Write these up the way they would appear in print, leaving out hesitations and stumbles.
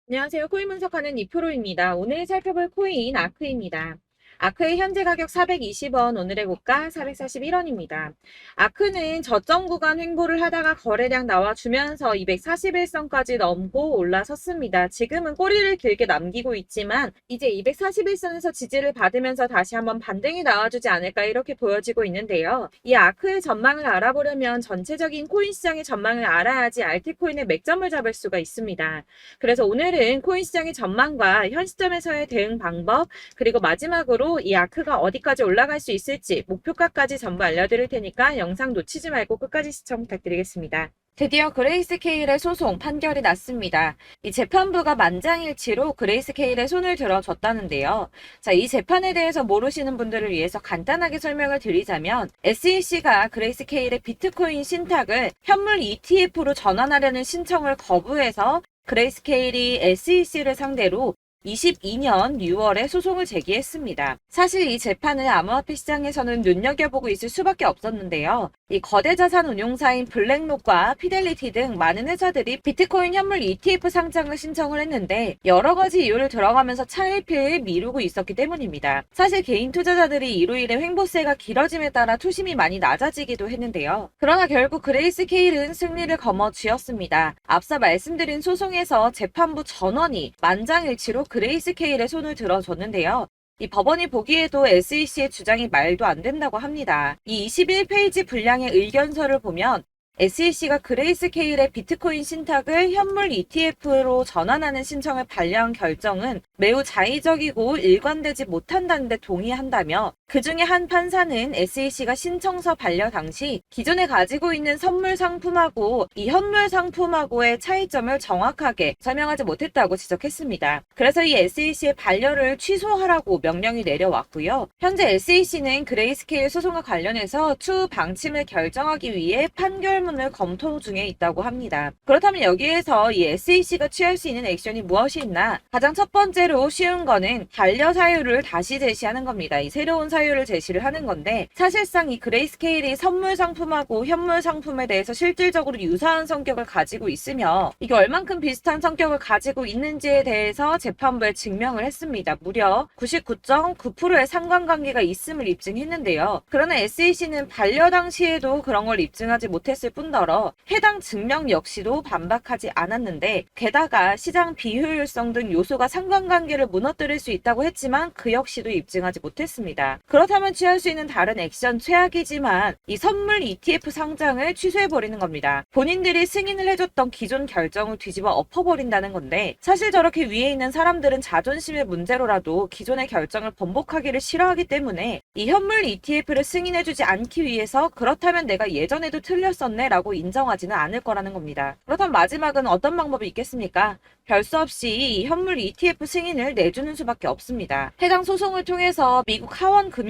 안녕하세요. 코인 분석하는 이프로입니다. 오늘 살펴볼 코인 아크입니다. 아크의 현재 가격 420원, 오늘의 고가 441원입니다. 아크는 저점 구간 횡보를 하다가 거래량 나와주면서 241선까지 넘고 올라섰습니다. 지금은 꼬리를 길게 남기고 있지만 이제 241선에서 지지를 받으면서 다시 한번 반등이 나와주지 않을까 이렇게 보여지고 있는데요. 이 아크의 전망을 알아보려면 전체적인 코인 시장의 전망을 알아야지 알트코인의 맥점을 잡을 수가 있습니다. 그래서 오늘은 코인 시장의 전망과 현 시점에서의 대응 방법, 그리고 마지막으로 이 아크가 어디까지 올라갈 수 있을지 목표가까지 전부 알려드릴 테니까 영상 놓치지 말고 끝까지 시청 부탁드리겠습니다. 드디어 그레이스케일의 소송 판결이 났습니다. 이 재판부가 만장일치로 그레이스케일의 손을 들어줬다는데요. 자, 이 재판에 대해서 모르시는 분들을 위해서 간단하게 설명을 드리자면 SEC가 그레이스케일의 비트코인 신탁을 현물 ETF로 전환하려는 신청을 거부해서 그레이스케일이 SEC를 상대로 22년 6월에 소송을 제기했습니다. 사실 이 재판을 암호화폐 시장에서는 눈여겨보고 있을 수밖에 없었는데요. 이 거대 자산 운용사인 블랙록과 피델리티 등 많은 회사들이 비트코인 현물 ETF 상장을 신청을 했는데 여러 가지 이유를 들어가면서 차일피일 미루고 있었기 때문입니다. 사실 개인 투자자들이 이로 인해 횡보세가 길어짐에 따라 투심이 많이 낮아지기도 했는데요. 그러나 결국 그레이스케일은 승리를 거머쥐었습니다. 앞서 말씀드린 소송에서 재판부 전원이 만장일치로 그레이스케일의 손을 들어줬는데요. 이 법원이 보기에도 SEC의 주장이 말도 안 된다고 합니다. 이 21페이지 분량의 의견서를 보면 SEC가 그레이스케일의 비트코인 신탁을 현물 ETF로 전환하는 신청을 반려한 결정은 매우 자의적이고 일관되지 못한다는 데 동의한다며 그 중에 한 판사는 SEC가 신청서 반려 당시 기존에 가지고 있는 선물 상품하고 이 현물 상품하고의 차이점을 정확하게 설명하지 못했다고 지적했습니다. 그래서 이 SEC의 반려를 취소하라고 명령이 내려왔고요. 현재 SEC는 그레이스케일 소송과 관련해서 추후 방침을 결정하기 위해 판결문을 검토 중에 있다고 합니다. 그렇다면 여기에서 이 SEC가 취할 수 있는 액션이 무엇이 있나? 가장 첫 번째로 쉬운 거는 반려 사유를 다시 제시하는 겁니다. 이 새로운 사유를 제시를 하는 건데 사실상 이 그레이스케일이 선물 상품하고 현물 상품에 대해서 실질적으로 유사한 성격을 가지고 있으며 이게 얼만큼 비슷한 성격을 가지고 있는지에 대해서 재판부에 증명을 했습니다. 무려 99.9%의 상관관계가 있음을 입증했는데요. 그러나 SEC는 반려 당시에도 그런 걸 입증하지 못했을 뿐더러 해당 증명 역시도 반박하지 않았는데 게다가 시장 비효율성 등 요소가 상관관계를 무너뜨릴 수 있다고 했지만 그 역시도 입증하지 못했습니다. 그렇다면 취할 수 있는 다른 액션 최악이지만 이 선물 ETF 상장을 취소해버리는 겁니다. 본인들이 승인을 해줬던 기존 결정을 뒤집어 엎어버린다는 건데 사실 저렇게 위에 있는 사람들은 자존심의 문제로라도 기존의 결정을 번복하기를 싫어하기 때문에 이 현물 ETF를 승인해주지 않기 위해서 그렇다면 내가 예전에도 틀렸었네 라고 인정하지는 않을 거라는 겁니다. 그렇다면 마지막은 어떤 방법이 있겠습니까? 별 수 없이 이 현물 ETF 승인을 내주는 수밖에 없습니다. 해당 소송을 통해서 미국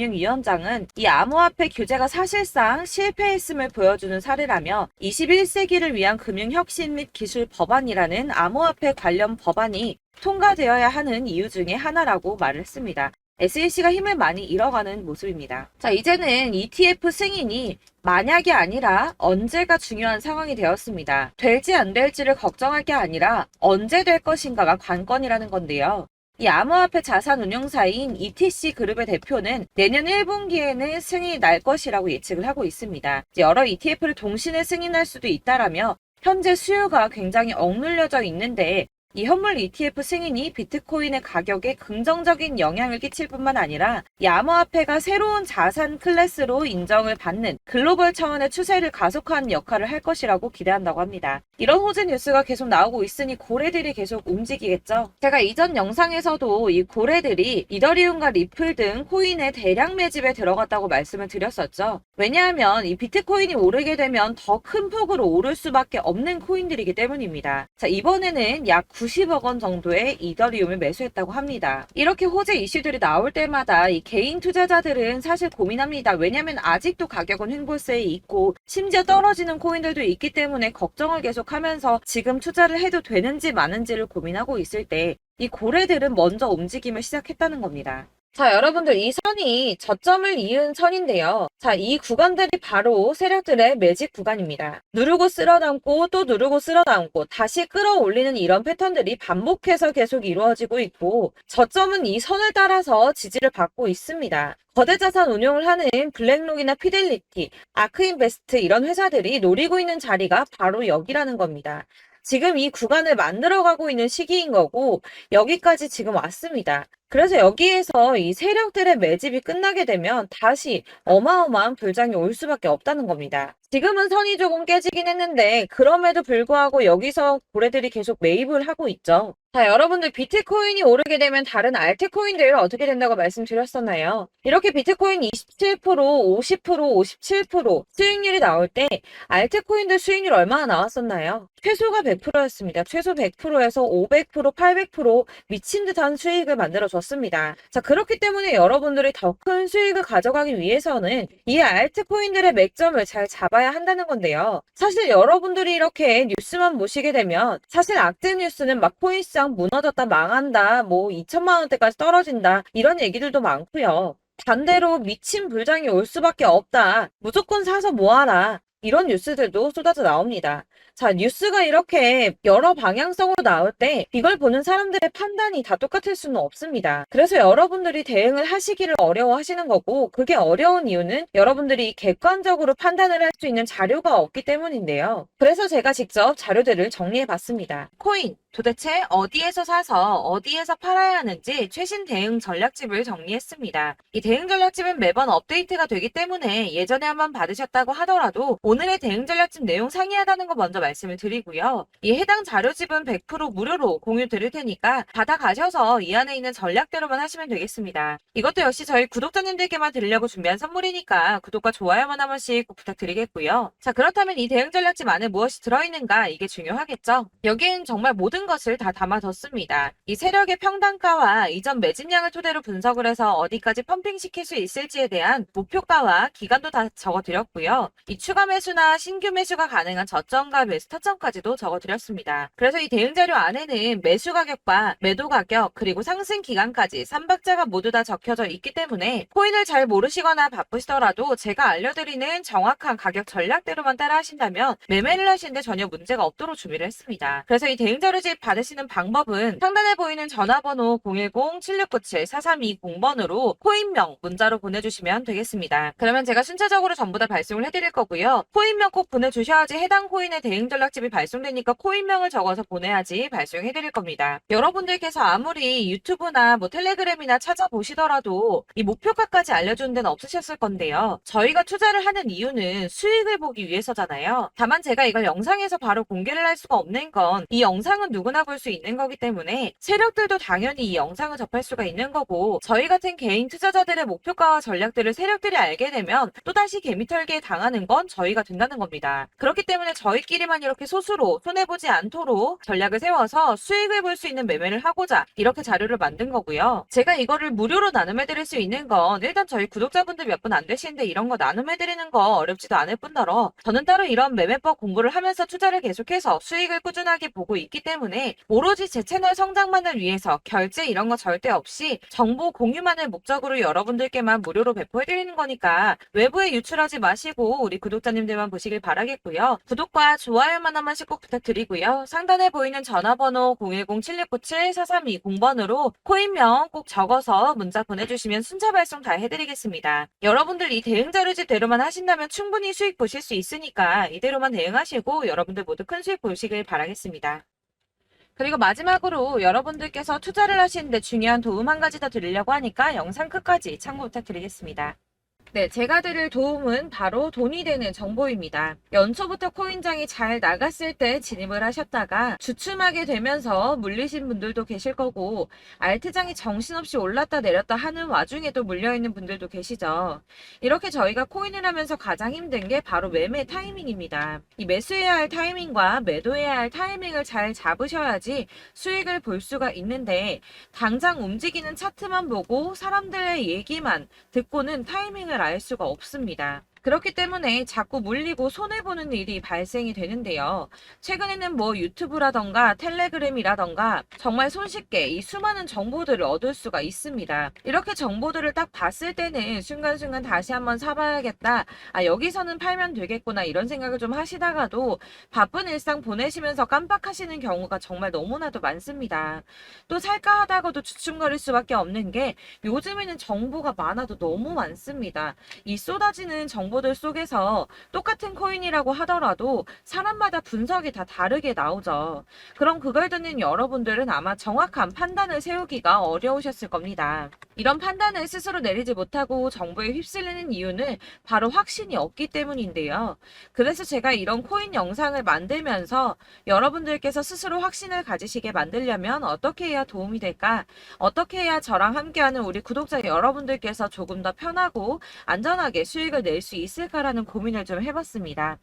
하원금융위원장은 이 암호화폐 규제가 사실상 실패했음을 보여주는 사례라며 21세기를 위한 금융혁신 및 기술 법안이라는 암호화폐 관련 법안이 통과되어야 하는 이유 중에 하나라고 말을 했습니다. SEC가 힘을 많이 잃어가는 모습입니다. 자, 이제는 ETF 승인이 만약이 아니라 언제가 중요한 상황이 되었습니다. 될지 안 될지를 걱정할 게 아니라 언제 될 것인가가 관건이라는 건데요. 이 암호화폐 자산 운용사인 ETC 그룹의 대표는 내년 1분기에는 승인이 날 것이라고 예측을 하고 있습니다. 여러 ETF를 동시에 승인할 수도 있다라며 현재 수요가 굉장히 억눌려져 있는데 이 현물 ETF 승인이 비트코인의 가격에 긍정적인 영향을 끼칠 뿐만 아니라 이 암호화폐가 새로운 자산 클래스로 인정을 받는 글로벌 차원의 추세를 가속화하는 역할을 할 것이라고 기대한다고 합니다. 이런 호재 뉴스가 계속 나오고 있으니 고래들이 계속 움직이겠죠. 제가 이전 영상에서도 이 고래들이 이더리움과 리플 등 코인의 대량 매집에 들어갔다고 말씀을 드렸었죠. 왜냐하면 이 비트코인이 오르게 되면 더 큰 폭으로 오를 수밖에 없는 코인들이기 때문입니다. 자, 이번에는 약 90억 원 정도의 이더리움을 매수했다고 합니다. 이렇게 호재 이슈들이 나올 때마다 이 개인 투자자들은 사실 고민합니다. 왜냐하면 아직도 가격은 횡보세에 있고 심지어 떨어지는 코인들도 있기 때문에 걱정을 계속하면서 지금 투자를 해도 되는지 마는지를 고민하고 있을 때 이 고래들은 먼저 움직임을 시작했다는 겁니다. 자, 여러분들 이 선이 저점을 이은 선인데요. 자, 이 구간들이 바로 세력들의 매직 구간입니다. 누르고 쓸어담고 또 누르고 쓸어담고 다시 끌어올리는 이런 패턴들이 반복해서 계속 이루어지고 있고 저점은 이 선을 따라서 지지를 받고 있습니다. 거대 자산 운용을 하는 블랙록이나 피델리티, 아크인베스트 이런 회사들이 노리고 있는 자리가 바로 여기라는 겁니다. 지금 이 구간을 만들어가고 있는 시기인 거고 여기까지 지금 왔습니다. 그래서 여기에서 이 세력들의 매집이 끝나게 되면 다시 어마어마한 불장이 올 수밖에 없다는 겁니다. 지금은 선이 조금 깨지긴 했는데 그럼에도 불구하고 여기서 고래들이 계속 매입을 하고 있죠. 자, 여러분들 비트코인이 오르게 되면 다른 알트코인들 어떻게 된다고 말씀드렸었나요? 이렇게 비트코인 27%, 50%, 57% 수익률이 나올 때 알트코인들 수익률 얼마나 나왔었나요? 최소가 100%였습니다. 최소 100%에서 500%, 800% 미친 듯한 수익을 만들어줬습니다. 자, 그렇기 때문에 여러분들이 더 큰 수익을 가져가기 위해서는 이 알트코인들의 맥점을 잘 잡아야 한다는 건데요. 사실 여러분들이 이렇게 뉴스만 보시게 되면 사실 악재 뉴스는 막 코인시장 무너졌다, 망한다, 뭐 2천만 원대까지 떨어진다 이런 얘기들도 많고요. 반대로 미친 불장이 올 수밖에 없다. 무조건 사서 모아라. 이런 뉴스들도 쏟아져 나옵니다. 자, 뉴스가 이렇게 여러 방향성으로 나올 때 이걸 보는 사람들의 판단이 다 똑같을 수는 없습니다. 그래서 여러분들이 대응을 하시기를 어려워하시는 거고 그게 어려운 이유는 여러분들이 객관적으로 판단을 할 수 있는 자료가 없기 때문인데요. 그래서 제가 직접 자료들을 정리해 봤습니다. 코인 도대체 어디에서 사서 어디에서 팔아야 하는지 최신 대응 전략집을 정리했습니다. 이 대응 전략집은 매번 업데이트가 되기 때문에 예전에 한번 받으셨다고 하더라도 오늘의 대응 전략집 내용 상이하다는 거 먼저 말씀을 드리고요. 이 해당 자료집은 100% 무료로 공유 드릴 테니까 받아가셔서 이 안에 있는 전략대로만 하시면 되겠습니다. 이것도 역시 저희 구독자님들께만 드리려고 준비한 선물이니까 구독과 좋아요만 한 번씩 꼭 부탁드리겠고요. 자, 그렇다면 이 대응 전략집 안에 무엇이 들어있는가 이게 중요하겠죠? 여기엔 정말 모든 것을 다 담아뒀습니다. 이 세력의 평단가와 이전 매집량을 토대로 분석을 해서 어디까지 펌핑시킬 수 있을지에 대한 목표가와 기간도 다 적어드렸고요. 이 추가 매수나 신규 매수가 가능한 저점과 매수 타점까지도 적어드렸습니다. 그래서 이 대응 자료 안에는 매수 가격과 매도 가격 그리고 상승 기간까지 3박자가 모두 다 적혀져 있기 때문에 코인을 잘 모르시거나 바쁘시더라도 제가 알려드리는 정확한 가격 전략대로만 따라 하신다면 매매를 하시는데 전혀 문제가 없도록 준비를 했습니다. 그래서 이 대응 자료집 받으시는 방법은 상단에 보이는 전화번호 010-7697-4320번으로 코인명 문자로 보내주시면 되겠습니다. 그러면 제가 순차적으로 전부 다 발송을 해드릴 거고요. 코인명 꼭 보내주셔야지 해당 코인의 대응 전략집이 발송되니까 코인명을 적어서 보내야지 발송해드릴 겁니다. 여러분들께서 아무리 유튜브나 뭐 텔레그램이나 찾아보시더라도 이 목표가까지 알려주는 데는 없으셨을 건데요. 저희가 투자를 하는 이유는 수익을 보기 위해서잖아요. 다만 제가 이걸 영상에서 바로 공개를 할 수가 없는 건 이 영상은 누구나 볼 수 있는 거기 때문에 세력들도 당연히 이 영상을 접할 수가 있는 거고 저희 같은 개인 투자자들의 목표가와 전략들을 세력들이 알게 되면 또다시 개미털기에 당하는 건 저희가 된다는 겁니다. 그렇기 때문에 저희끼리만 이렇게 소수로 손해보지 않도록 전략을 세워서 수익을 볼 수 있는 매매를 하고자 이렇게 자료를 만든 거고요. 제가 이거를 무료로 나눔해드릴 수 있는 건 일단 저희 구독자분들 몇 분 안 되시는데 이런 거 나눔해드리는 거 어렵지도 않을 뿐더러 저는 따로 이런 매매법 공부를 하면서 투자를 계속해서 수익을 꾸준하게 보고 있기 때문에 오로지 제 채널 성장만을 위해서 결제 이런 거 절대 없이 정보 공유만을 목적으로 여러분들께만 무료로 배포해드리는 거니까 외부에 유출하지 마시고 우리 구독자님들만 보시길 바라겠고요. 구독과 좋아요만 한 번씩 꼭 부탁드리고요. 상단에 보이는 전화번호 010-7697-4320번으로 코인명 꼭 적어서 문자 보내주시면 순차 발송 다 해드리겠습니다. 여러분들 이 대응 자료집대로만 하신다면 충분히 수익 보실 수 있으니까 이대로만 대응하시고 여러분들 모두 큰 수익 보시길 바라겠습니다. 그리고 마지막으로 여러분들께서 투자를 하시는데 중요한 도움 한 가지 더 드리려고 하니까 영상 끝까지 참고 부탁드리겠습니다. 네, 제가 드릴 도움은 바로 돈이 되는 정보입니다. 연초부터 코인장이 잘 나갔을 때 진입을 하셨다가 주춤하게 되면서 물리신 분들도 계실 거고 알트장이 정신없이 올랐다 내렸다 하는 와중에도 물려있는 분들도 계시죠. 이렇게 저희가 코인을 하면서 가장 힘든 게 바로 매매 타이밍입니다. 이 매수해야 할 타이밍과 매도해야 할 타이밍을 잘 잡으셔야지 수익을 볼 수가 있는데 당장 움직이는 차트만 보고 사람들의 얘기만 듣고는 타이밍을 알 수가 없습니다. 그렇기 때문에 자꾸 물리고 손해보는 일이 발생이 되는데요. 최근에는 뭐 유튜브라던가 텔레그램이라던가 정말 손쉽게 이 수많은 정보들을 얻을 수가 있습니다. 이렇게 정보들을 딱 봤을 때는 순간순간 다시 한번 사봐야겠다. 아, 여기서는 팔면 되겠구나. 이런 생각을 좀 하시다가도 바쁜 일상 보내시면서 깜빡하시는 경우가 정말 너무나도 많습니다. 또 살까 하다가도 주춤거릴 수밖에 없는 게 요즘에는 정보가 많아도 너무 많습니다. 이 쏟아지는 정보들 속에서 똑같은 코인이라고 하더라도 사람마다 분석이 다 다르게 나오죠. 그럼 그걸 듣는 여러분들은 아마 정확한 판단을 세우기가 어려우셨을 겁니다. 이런 판단을 스스로 내리지 못하고 정보에 휩쓸리는 이유는 바로 확신이 없기 때문인데요. 그래서 제가 이런 코인 영상을 만들면서 여러분들께서 스스로 확신을 가지시게 만들려면 어떻게 해야 도움이 될까? 어떻게 해야 저랑 함께하는 우리 구독자 여러분들께서 조금 더 편하고 안전하게 수익을 낼 수 있을까라는 고민을 좀 해봤습니다.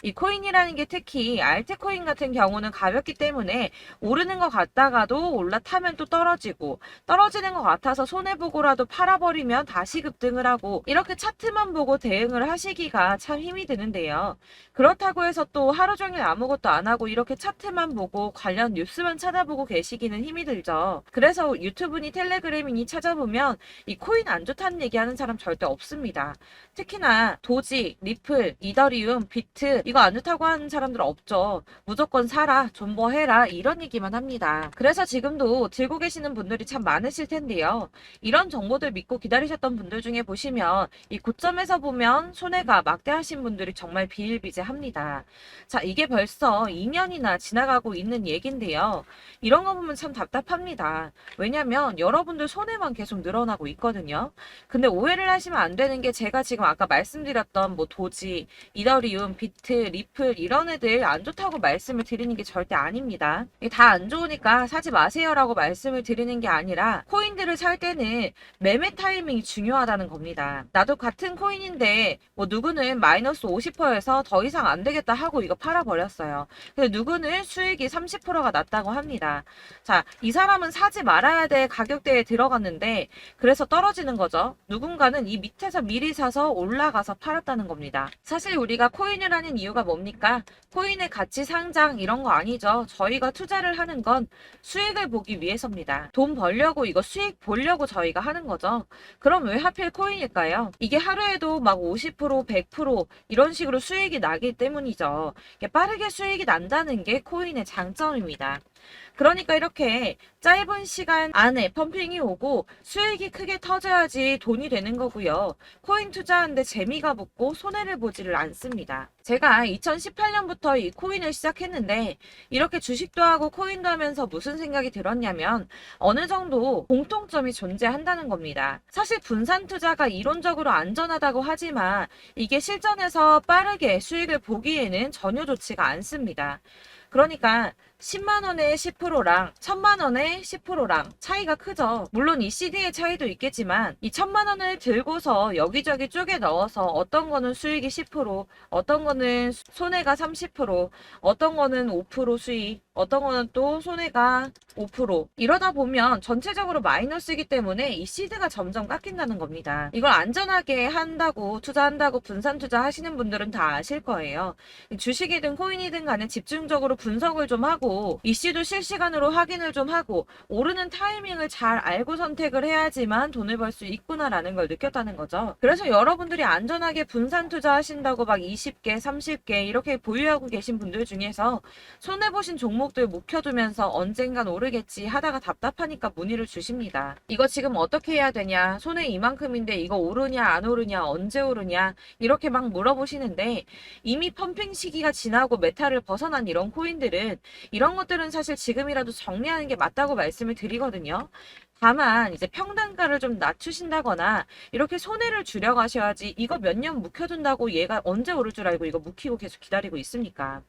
이 코인이라는 게 특히 알트코인 같은 경우는 가볍기 때문에 오르는 것 같다가도 올라타면 또 떨어지고 떨어지는 것 같아서 손해보고라도 팔아버리면 다시 급등을 하고 이렇게 차트만 보고 대응을 하시기가 참 힘이 드는데요. 그렇다고 해서 또 하루 종일 아무것도 안 하고 이렇게 차트만 보고 관련 뉴스만 찾아보고 계시기는 힘이 들죠. 그래서 유튜브니 텔레그램이니 찾아보면 이 코인 안 좋다는 얘기하는 사람 절대 없습니다. 특히나 도지, 리플, 이더리움, 비트 이거 안 좋다고 하는 사람들 없죠. 무조건 사라, 존버해라 이런 얘기만 합니다. 그래서 지금도 들고 계시는 분들이 참 많으실 텐데요. 이런 정보들 믿고 기다리셨던 분들 중에 보시면 이 고점에서 보면 손해가 막대하신 분들이 정말 비일비재합니다. 자, 이게 벌써 2년이나 지나가고 있는 얘긴데요. 이런 거 보면 참 답답합니다. 왜냐면 여러분들 손해만 계속 늘어나고 있거든요. 근데 오해를 하시면 안 되는 게 제가 지금 아까 말씀드렸던 뭐 도지, 이더리움, 비트, 리플 이런 애들 안 좋다고 말씀을 드리는 게 절대 아닙니다. 이게 다 안 좋으니까 사지 마세요라고 말씀을 드리는 게 아니라 코인들을 살 때는 매매 타이밍이 중요하다는 겁니다. 나도 같은 코인인데 뭐 누구는 마이너스 50%에서 더 이상 안 되겠다 하고 이거 팔아버렸어요. 근데 누구는 수익이 30%가 났다고 합니다. 자, 이 사람은 사지 말아야 될 가격대에 들어갔는데 그래서 떨어지는 거죠. 누군가는 이 밑에서 미리 사서 올라가서 팔았다는 겁니다. 사실 우리가 코인을 하는 이유가 뭡니까? 코인의 가치 상장 이런 거 아니죠. 저희가 투자를 하는 건 수익을 보기 위해서입니다. 돈 벌려고 이거 수익 보려고 저희가 하는 거죠. 그럼 왜 하필 코인일까요? 이게 하루에도 막 50%, 100% 이런 식으로 수익이 나기 때문이죠. 빠르게 수익이 난다는 게 코인의 장점입니다. 그러니까 이렇게 짧은 시간 안에 펌핑이 오고 수익이 크게 터져야지 돈이 되는 거고요. 코인 투자하는데 재미가 붙고 손해를 보지를 않습니다. 제가 2018년부터 이 코인을 시작했는데 이렇게 주식도 하고 코인도 하면서 무슨 생각이 들었냐면 어느 정도 공통점이 존재한다는 겁니다. 사실 분산 투자가 이론적으로 안전하다고 하지만 이게 실전에서 빠르게 수익을 보기에는 전혀 좋지가 않습니다. 그러니까 10만 원의 10%랑 1000만 원의 10%랑 차이가 크죠. 물론 이 CD의 차이도 있겠지만 이 1000만 원을 들고서 여기저기 쪼개 넣어서 어떤 거는 수익이 10%, 어떤 거는 손해가 30%, 어떤 거는 5% 수익, 어떤 거는 또 손해가 5%. 이러다 보면 전체적으로 마이너스이기 때문에 이 시드가 점점 깎인다는 겁니다. 이걸 안전하게 한다고 투자한다고 분산 투자하시는 분들은 다 아실 거예요. 주식이든 코인이든 간에 집중적으로 분석을 좀 하고 이슈도 실시간으로 확인을 좀 하고 오르는 타이밍을 잘 알고 선택을 해야지만 돈을 벌 수 있구나라는 걸 느꼈다는 거죠. 그래서 여러분들이 안전하게 분산 투자하신다고 막 20개, 30개 이렇게 보유하고 계신 분들 중에서 손해보신 종목들 묵혀두면서 언젠간 오르겠지 하다가 답답하니까 문의를 주십니다. 이거 지금 어떻게 해야 되냐? 손해 이만큼인데 이거 오르냐 안 오르냐 언제 오르냐 이렇게 막 물어보시는데 이미 펌핑 시기가 지나고 메타를 벗어난 이런 코인들은 이런 것들은 사실 지금이라도 정리하는 게 맞다고 말씀을 드리거든요. 다만 이제 평단가를 좀 낮추신다거나 이렇게 손해를 줄여가셔야지 이거 몇 년 묵혀둔다고 얘가 언제 오를 줄 알고 이거 묵히고 계속 기다리고 있습니까?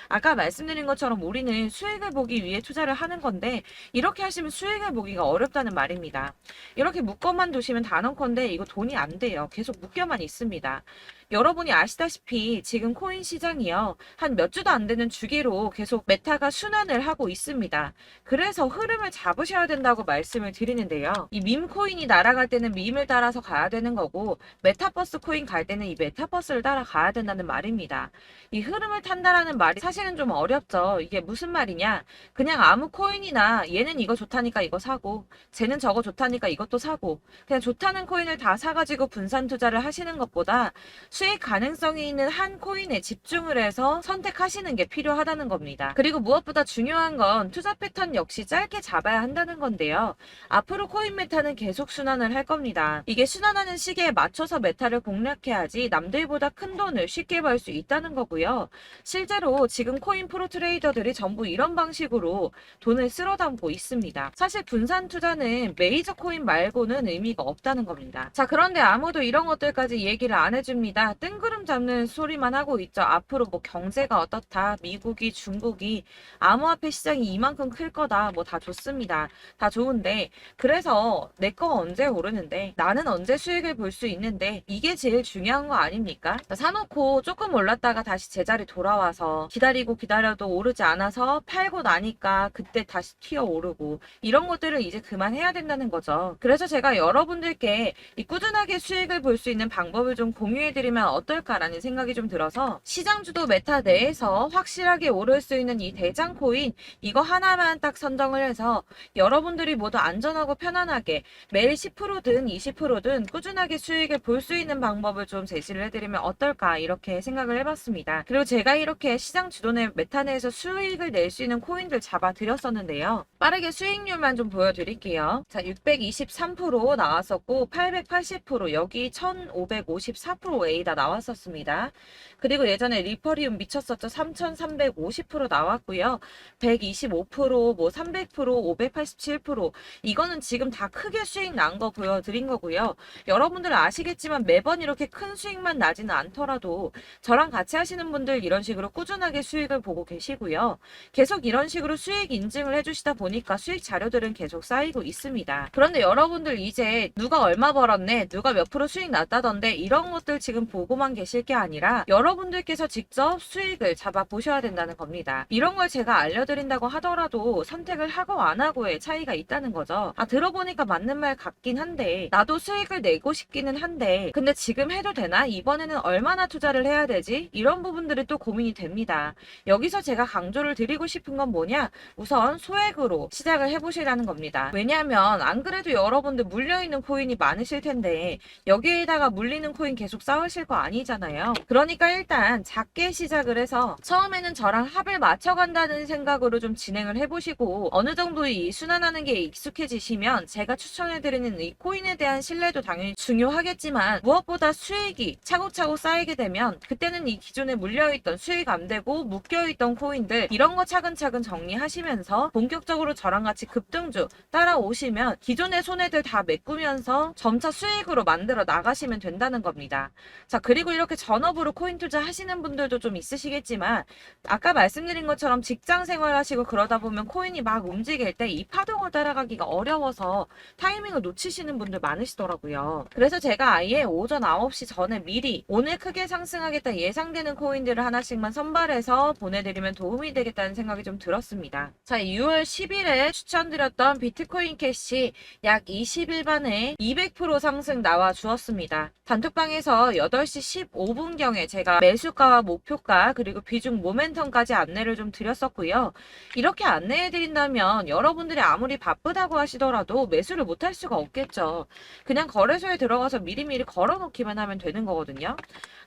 아까 말씀드린 것처럼 우리는 수익을 보기 위해 투자를 하는 건데 이렇게 하시면 수익을 보기가 어렵다는 말입니다. 이렇게 묶어만 두시면 단언컨대 이거 돈이 안 돼요. 계속 묶여만 있습니다. 여러분이 아시다시피 지금 코인 시장이요. 한 몇 주도 안 되는 주기로 계속 메타가 순환을 하고 있습니다. 그래서 흐름을 잡으셔야 된다고 말씀을 드리는데요. 이 밈 코인이 날아갈 때는 밈을 따라서 가야 되는 거고 메타버스 코인 갈 때는 이 메타버스를 따라가야 된다는 말입니다. 이 흐름을 탄다라는 말이 사실은 좀 어렵죠. 이게 무슨 말이냐? 그냥 아무 코인이나 얘는 이거 좋다니까 이거 사고 쟤는 저거 좋다니까 이것도 사고 그냥 좋다는 코인을 다 사가지고 분산 투자를 하시는 것보다 수익 가능성이 있는 한 코인에 집중을 해서 선택하시는 게 필요하다는 겁니다. 그리고 무엇보다 중요한 건 투자 패턴 역시 짧게 잡아야 한다는 건데요. 앞으로 코인 메타는 계속 순환을 할 겁니다. 이게 순환하는 시기에 맞춰서 메타를 공략해야지 남들보다 큰 돈을 쉽게 벌 수 있다는 거고요. 실제로 지금 코인 프로 트레이더들이 전부 이런 방식으로 돈을 쓸어 담고 있습니다. 사실 분산 투자는 메이저 코인 말고는 의미가 없다는 겁니다. 자, 그런데 아무도 이런 것들까지 얘기를 안 해줍니다. 뜬구름 잡는 소리만 하고 있죠. 앞으로 뭐 경제가 어떻다, 미국이, 중국이, 암호화폐 시장이 이만큼 클 거다, 뭐 다 좋습니다. 다 좋은데, 그래서 내 거 언제 오르는데, 나는 언제 수익을 볼 수 있는데, 이게 제일 중요한 거 아닙니까? 사놓고 조금 올랐다가 다시 제자리 돌아와서 기다리고 기다려도 오르지 않아서 팔고 나니까 그때 다시 튀어 오르고, 이런 것들을 이제 그만해야 된다는 거죠. 그래서 제가 여러분들께 이 꾸준하게 수익을 볼 수 있는 방법을 좀 공유해드리면 어떨까라는 생각이 좀 들어서 시장주도 메타 내에서 확실하게 오를 수 있는 이 대장 코인 이거 하나만 딱 선정을 해서 여러분들이 모두 안전하고 편안하게 매일 10%든 20%든 꾸준하게 수익을 볼 수 있는 방법을 좀 제시를 해드리면 어떨까 이렇게 생각을 해봤습니다. 그리고 제가 이렇게 시장 주도내 메타 내에서 수익을 낼 수 있는 코인들 잡아드렸었는데요. 빠르게 수익률만 좀 보여드릴게요. 자, 623% 나왔었고 880% 여기 1554%A 다 나왔었습니다. 그리고 예전에 리퍼리움 미쳤었죠. 3350% 나왔고요. 125%, 뭐 300%, 587% 이거는 지금 다 크게 수익 난 거 보여드린 거고요. 여러분들 아시겠지만 매번 이렇게 큰 수익만 나지는 않더라도 저랑 같이 하시는 분들 이런 식으로 꾸준하게 수익을 보고 계시고요. 계속 이런 식으로 수익 인증을 해주시다 보니까 수익 자료들은 계속 쌓이고 있습니다. 그런데 여러분들 이제 누가 얼마 벌었네, 누가 몇 프로 수익 났다던데 이런 것들 지금 보고만 계실 게 아니라 여러분들께서 직접 수익을 잡아 보셔야 된다는 겁니다. 이런 걸 제가 알려드린다고 하더라도 선택을 하고 안 하고의 차이가 있다는 거죠. 아, 들어보니까 맞는 말 같긴 한데 나도 수익을 내고 싶기는 한데 근데 지금 해도 되나? 이번에는 얼마나 투자를 해야 되지? 이런 부분들이 또 고민이 됩니다. 여기서 제가 강조를 드리고 싶은 건 뭐냐? 우선 소액으로 시작을 해보시라는 겁니다. 왜냐하면 안 그래도 여러분들 물려있는 코인이 많으실 텐데 여기에다가 물리는 코인 계속 쌓으실 거 아니잖아요. 그러니까 일단 작게 시작을 해서 처음에는 저랑 합을 맞춰간다는 생각으로 좀 진행을 해보시고 어느 정도 이 순환하는 게 익숙해지시면 제가 추천해드리는 이 코인에 대한 신뢰도 당연히 중요하겠지만 무엇보다 수익이 차곡차곡 쌓이게 되면 그때는 이 기존에 물려있던 수익 안 되고 묶여있던 코인들 이런 거 차근차근 정리하시면서 본격적으로 저랑 같이 급등주 따라오시면 기존의 손해들 다 메꾸면서 점차 수익으로 만들어 나가시면 된다는 겁니다. 자, 그리고 이렇게 전업으로 코인 투자 하시는 분들도 좀 있으시겠지만 아까 말씀드린 것처럼 직장 생활 하시고 그러다 보면 코인이 막 움직일 때 이 파동을 따라가기가 어려워서 타이밍을 놓치시는 분들 많으시더라고요. 그래서 제가 아예 오전 9시 전에 미리 오늘 크게 상승하겠다 예상되는 코인들을 하나씩만 선발해서 보내드리면 도움이 되겠다는 생각이 좀 들었습니다. 자, 6월 10일에 추천드렸던 비트코인 캐시 약 20일 만에 200% 상승 나와 주었습니다. 단톡방에서 8시 15분경에 제가 매수가와 목표가 그리고 비중 모멘텀까지 안내를 좀 드렸었고요. 이렇게 안내해드린다면 여러분들이 아무리 바쁘다고 하시더라도 매수를 못할 수가 없겠죠. 그냥 거래소에 들어가서 미리미리 걸어놓기만 하면 되는 거거든요.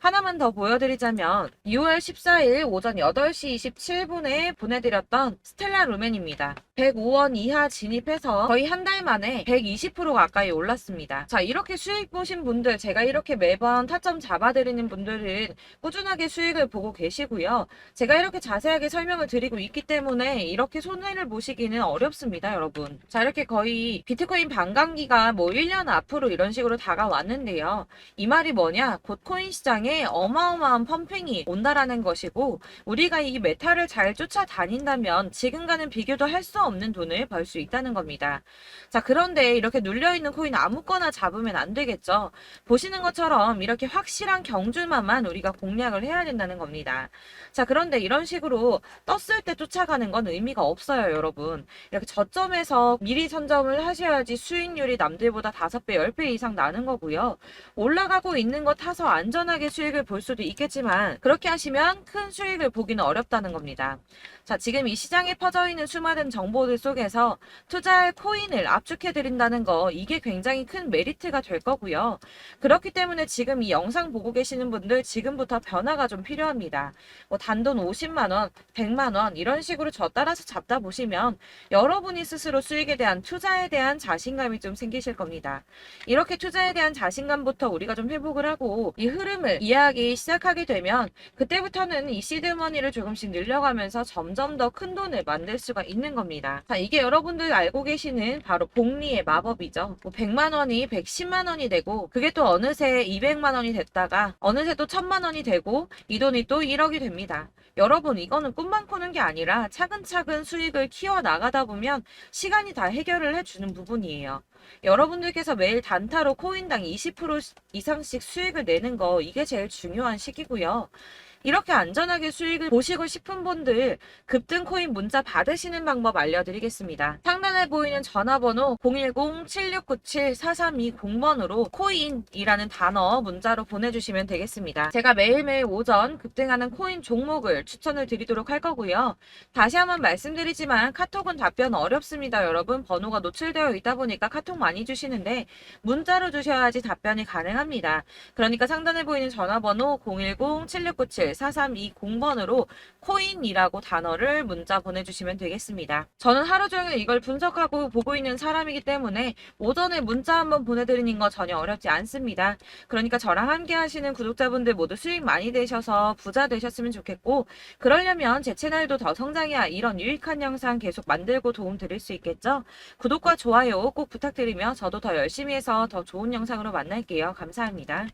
하나만 더 보여드리자면 6월 14일 오전 8시 27분에 보내드렸던 스텔라 루멘입니다. 105원 이하 진입해서 거의 한 달 만에 120% 가까이 올랐습니다. 자, 이렇게 수익 보신 분들, 제가 이렇게 매번 타점 잡아드리는 분들은 꾸준하게 수익을 보고 계시고요. 제가 이렇게 자세하게 설명을 드리고 있기 때문에 이렇게 손해를 보시기는 어렵습니다, 여러분. 자, 이렇게 거의 비트코인 반감기가 뭐 1년 앞으로 이런 식으로 다가왔는데요. 이 말이 뭐냐? 곧 코인 시장에 어마어마한 펌핑이 온다라는 것이고 우리가 이 메타를 잘 쫓아다닌다면 지금과는 비교도 할 수 없는 돈을 벌 수 있다는 겁니다. 자, 그런데 이렇게 눌려있는 코인 아무거나 잡으면 안 되겠죠. 보시는 것처럼 이렇게 확 확실한 경주만만 우리가 공략을 해야 된다는 겁니다. 자, 그런데 이런 식으로 떴을 때 쫓아가는 건 의미가 없어요, 여러분. 이렇게 저점에서 미리 선점을 하셔야지 수익률이 남들보다 5배, 10배 이상 나는 거고요. 올라가고 있는 거 타서 안전하게 수익을 볼 수도 있겠지만 그렇게 하시면 큰 수익을 보기는 어렵다는 겁니다. 자, 지금 이 시장에 퍼져 있는 수많은 정보들 속에서 투자할 코인을 압축해 드린다는 거, 이게 굉장히 큰 메리트가 될 거고요. 그렇기 때문에 지금 이 영상 보고 계시는 분들 지금부터 변화가 좀 필요합니다. 뭐 단돈 50만 원, 100만 원 이런 식으로 저 따라서 잡다 보시면 여러분이 스스로 수익에 대한, 투자에 대한 자신감이 좀 생기실 겁니다. 이렇게 투자에 대한 자신감부터 우리가 좀 회복을 하고 이 흐름을 이해하기 시작하게 되면 그때부터는 이 시드머니를 조금씩 늘려가면서 점점 더 큰 돈을 만들 수가 있는 겁니다. 자, 이게 여러분들 알고 계시는 바로 복리의 마법이죠. 뭐 100만 원이 110만 원이 되고 그게 또 어느새 200만 원이 됐다가 어느새 또 1000만 원이 되고 이 돈이 또 1억이 됩니다. 여러분, 이거는 꿈만 꾸는 게 아니라 차근차근 수익을 키워 나가다 보면 시간이 다 해결을 해주는 부분이에요. 여러분들께서 매일 단타로 코인당 20% 이상씩 수익을 내는 거, 이게 제일 중요한 시기고요. 이렇게 안전하게 수익을 보시고 싶은 분들 급등 코인 문자 받으시는 방법 알려드리겠습니다. 상단에 보이는 전화번호 010-7697-4320번으로 코인이라는 단어 문자로 보내주시면 되겠습니다. 제가 매일매일 오전 급등하는 코인 종목을 추천을 드리도록 할 거고요. 다시 한번 말씀드리지만 카톡은 답변 어렵습니다. 여러분, 번호가 노출되어 있다 보니까 카톡 많이 주시는데 문자로 주셔야지 답변이 가능합니다. 그러니까 상단에 보이는 전화번호 010-7697-4320번으로 코인이라고 단어를 문자 보내주시면 되겠습니다. 저는 하루 종일 이걸 분석하고 보고 있는 사람이기 때문에 오전에 문자 한번 보내드리는 거 전혀 어렵지 않습니다. 그러니까 저랑 함께 하시는 구독자분들 모두 수익 많이 되셔서 부자 되셨으면 좋겠고, 그러려면 제 채널도 더 성장해야 이런 유익한 영상 계속 만들고 도움 드릴 수 있겠죠? 구독과 좋아요 꼭 부탁드리며 저도 더 열심히 해서 더 좋은 영상으로 만날게요. 감사합니다.